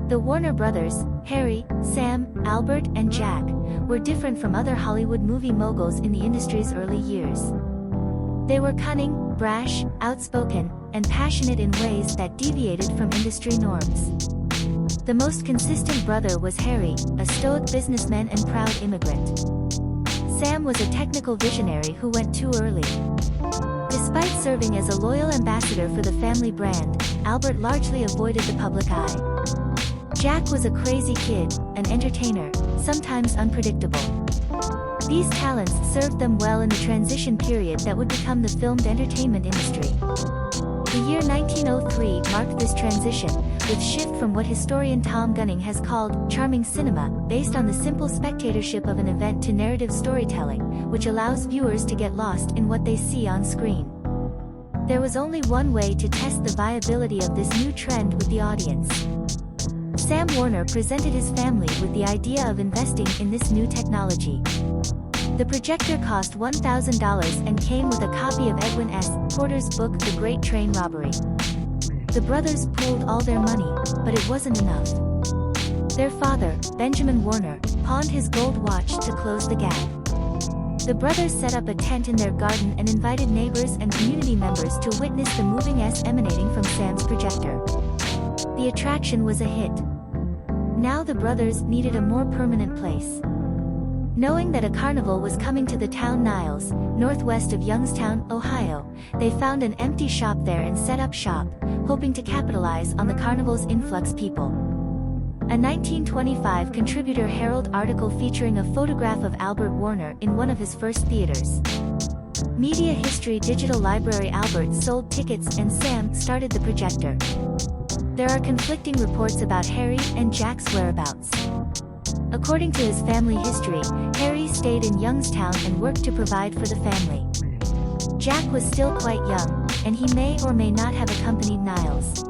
The Warner brothers, Harry, Sam, Albert, and Jack, were different from other Hollywood movie moguls in the industry's early years. They were cunning, brash, outspoken, and passionate in ways that deviated from industry norms. The most consistent brother was Harry, a stoic businessman and proud immigrant. Sam was a technical visionary who went too early. Despite serving as a loyal ambassador for the family brand, Albert largely avoided the public eye. Jack was a crazy kid, an entertainer, sometimes unpredictable. These talents served them well in the transition period that would become the filmed entertainment industry. The year 1903 marked this transition, with shift from what historian Tom Gunning has called charming cinema, based on the simple spectatorship of an event, to narrative storytelling, which allows viewers to get lost in what they see on screen. There was only one way to test the viability of this new trend with the audience. Sam Warner presented his family with the idea of investing in this new technology. The projector cost $1,000 and came with a copy of Edwin S. Porter's book The Great Train Robbery. The brothers pooled all their money, but it wasn't enough. Their father, Benjamin Warner, pawned his gold watch to close the gap. The brothers set up a tent in their garden and invited neighbors and community members to witness the moving S emanating from Sam's projector. The attraction was a hit. Now the brothers needed a more permanent place. Knowing that a carnival was coming to the town Niles, northwest of Youngstown, Ohio, they found an empty shop there and set up shop, hoping to capitalize on the carnival's influx people. A 1925 Contributor Herald article featuring a photograph of Albert Warner in one of his first theaters. Media History Digital Library. Albert sold tickets and Sam started the projector. There are conflicting reports about Harry and Jack's whereabouts. According to his family history, Harry stayed in Youngstown and worked to provide for the family. Jack was still quite young, and he may or may not have accompanied Niles.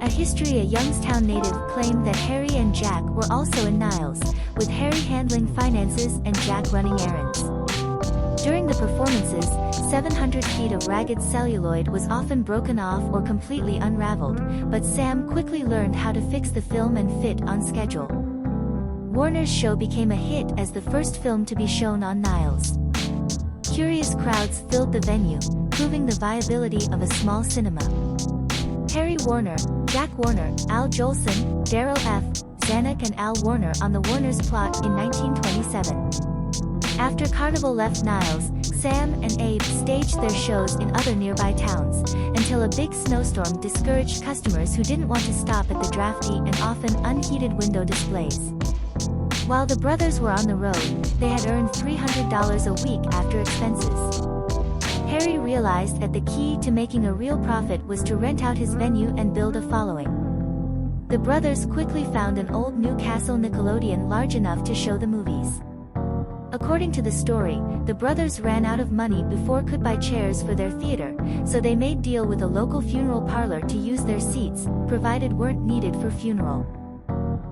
A history, a Youngstown native, claimed that Harry and Jack were also in Niles, with Harry handling finances and Jack running errands. During the performances, 700 feet of ragged celluloid was often broken off or completely unraveled, but Sam quickly learned how to fix the film and fit on schedule. Warner's show became a hit as the first film to be shown on Niles. Curious crowds filled the venue, proving the viability of a small cinema. Harry Warner, Jack Warner, Al Jolson, Darryl F, Zanuck and Al Warner on the Warner's plot in 1927. After Carnival left Niles, Sam and Abe staged their shows in other nearby towns, until a big snowstorm discouraged customers who didn't want to stop at the drafty and often unheated window displays. While the brothers were on the road, they had earned $300 a week after expenses. Harry realized that the key to making a real profit was to rent out his venue and build a following. The brothers quickly found an old Newcastle Nickelodeon large enough to show the movies. According to the story, the brothers ran out of money before could buy chairs for their theater, so they made deal with a local funeral parlor to use their seats, provided weren't needed for funeral.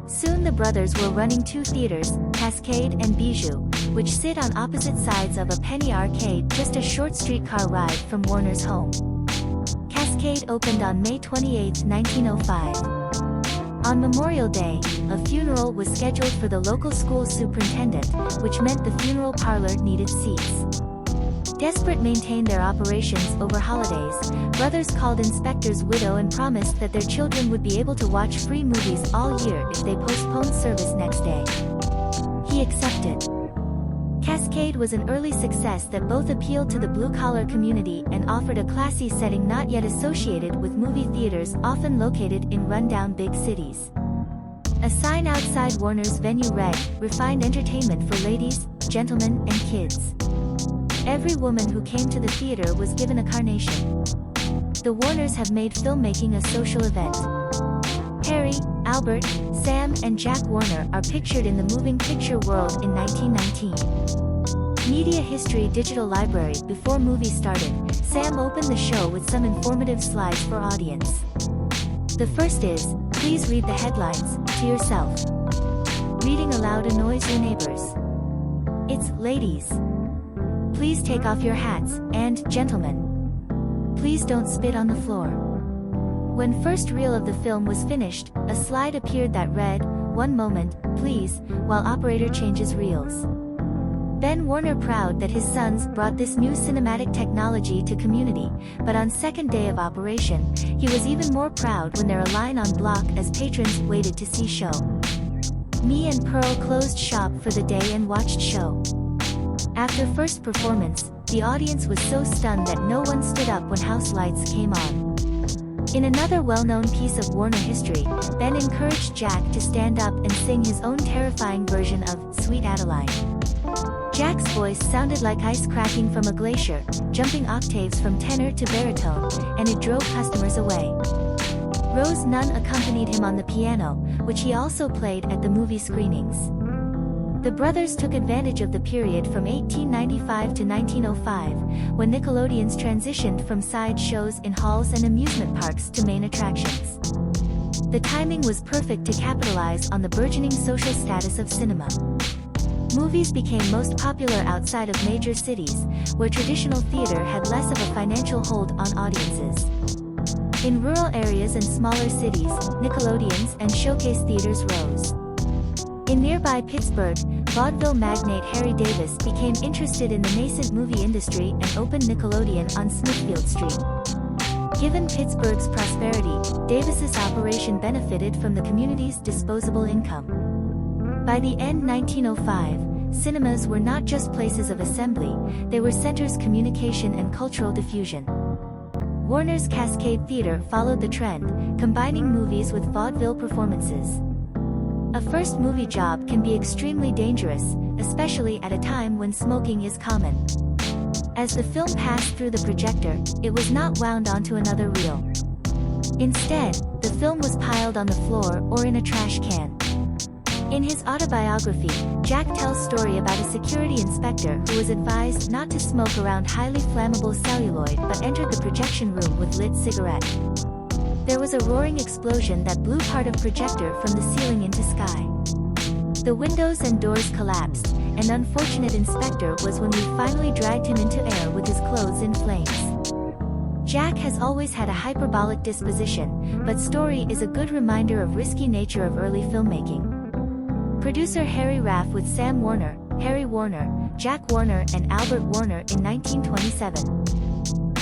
Soon the brothers were running two theaters, Cascade and Bijou, which sit on opposite sides of a penny arcade just a short streetcar ride from Warner's home. Cascade opened on May 28, 1905. On Memorial Day, a funeral was scheduled for the local school's superintendent, which meant the funeral parlor needed seats. Desperate to maintain their operations over holidays, brothers called Inspector's widow and promised that their children would be able to watch free movies all year if they postponed service next day. He accepted. Cascade was an early success that both appealed to the blue-collar community and offered a classy setting not yet associated with movie theaters often located in rundown big cities. A sign outside Warner's venue read, "Refined entertainment for ladies, gentlemen, and kids." Every woman who came to the theater was given a carnation. The Warners have made filmmaking a social event. Harry, Albert, Sam, and Jack Warner are pictured in the moving picture world in 1919. Media History Digital Library. Before movie started, Sam opened the show with some informative slides for audience. The first is, "Please read the headlines to yourself. Reading aloud annoys your neighbors." It's, "Ladies, please take off your hats, and, gentlemen, please don't spit on the floor." When first reel of the film was finished, a slide appeared that read, "One moment, please," while operator changes reels. Ben Warner proud that his sons brought this new cinematic technology to community, but on second day of operation, he was even more proud when there a line on block as patrons waited to see show. Me and Pearl closed shop for the day and watched show. After first performance, the audience was so stunned that no one stood up when house lights came on. In another well-known piece of Warner history, Ben encouraged Jack to stand up and sing his own terrifying version of Sweet Adeline. Jack's voice sounded like ice cracking from a glacier, jumping octaves from tenor to baritone, and it drove customers away. Rose Nunn accompanied him on the piano, which he also played at the movie screenings. The brothers took advantage of the period from 1895 to 1905, when Nickelodeon's transitioned from side shows in halls and amusement parks to main attractions. The timing was perfect to capitalize on the burgeoning social status of cinema. Movies became most popular outside of major cities, where traditional theater had less of a financial hold on audiences. In rural areas and smaller cities, Nickelodeons and showcase theaters rose. In nearby Pittsburgh, vaudeville magnate Harry Davis became interested in the nascent movie industry and opened Nickelodeon on Smithfield Street. Given Pittsburgh's prosperity, Davis's operation benefited from the community's disposable income. By the end 1905, cinemas were not just places of assembly, they were centers of communication and cultural diffusion. Warner's Cascade Theater followed the trend, combining movies with vaudeville performances. A first movie job can be extremely dangerous, especially at a time when smoking is common. As the film passed through the projector, it was not wound onto another reel. Instead, the film was piled on the floor or in a trash can. In his autobiography, Jack tells story about a security inspector who was advised not to smoke around highly flammable celluloid but entered the projection room with lit cigarette. There was a roaring explosion that blew part of projector from the ceiling into sky. The windows and doors collapsed, and unfortunate inspector was when we finally dragged him into air with his clothes in flames. Jack has always had a hyperbolic disposition, but story is a good reminder of risky nature of early filmmaking. Producer Harry Raff with Sam Warner, Harry Warner, Jack Warner and Albert Warner in 1927.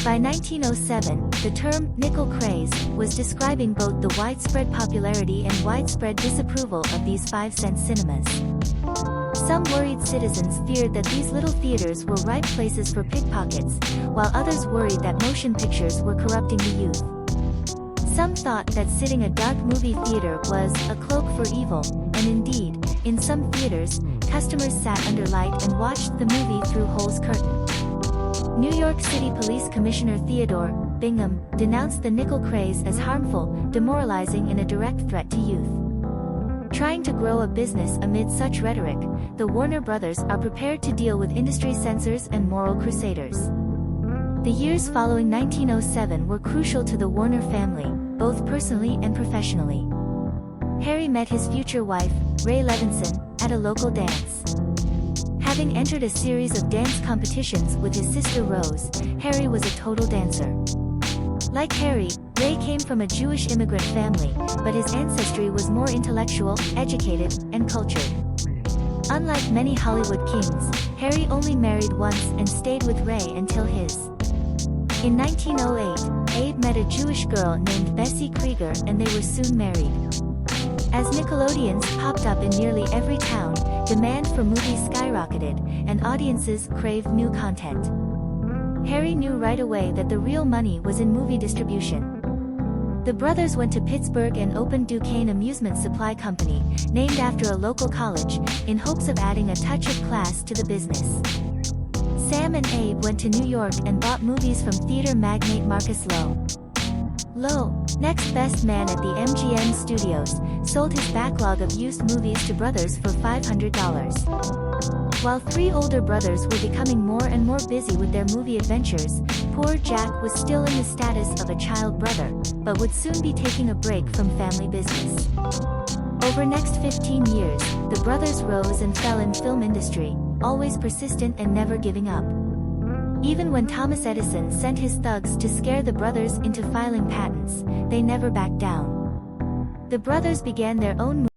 By 1907, the term nickel craze was describing both the widespread popularity and widespread disapproval of these 5-cent cinemas. Some worried citizens feared that these little theaters were ripe places for pickpockets, while others worried that motion pictures were corrupting the youth. Some thought that sitting a dark movie theater was a cloak for evil, and indeed, in some theaters, customers sat under light and watched the movie through holes curtained. New York City Police Commissioner Theodore Bingham denounced the nickel craze as harmful, demoralizing and a direct threat to youth. Trying to grow a business amid such rhetoric, the Warner brothers are prepared to deal with industry censors and moral crusaders. The years following 1907 were crucial to the Warner family, both personally and professionally. Harry met his future wife, Ray Levinson, at a local dance. Having entered a series of dance competitions with his sister Rose, Harry was a total dancer. Like Harry, Ray came from a Jewish immigrant family, but his ancestry was more intellectual, educated, and cultured. Unlike many Hollywood kings, Harry only married once and stayed with Ray until his. In 1908, Abe met a Jewish girl named Bessie Krieger and they were soon married. As Nickelodeons popped up in nearly every town, demand for movies skyrocketed, and audiences craved new content. Harry knew right away that the real money was in movie distribution. The brothers went to Pittsburgh and opened Duquesne Amusement Supply Company, named after a local college, in hopes of adding a touch of class to the business. Sam and Abe went to New York and bought movies from theater magnate Marcus Lowe. Lowe, next best man at the MGM Studios, sold his backlog of used movies to brothers for $500. While three older brothers were becoming more and more busy with their movie adventures, poor Jack was still in the status of a child brother, but would soon be taking a break from family business. Over next 15 years, the brothers rose and fell in film industry, always persistent and never giving up. Even when Thomas Edison sent his thugs to scare the brothers into filing patents, they never backed down. The brothers began their own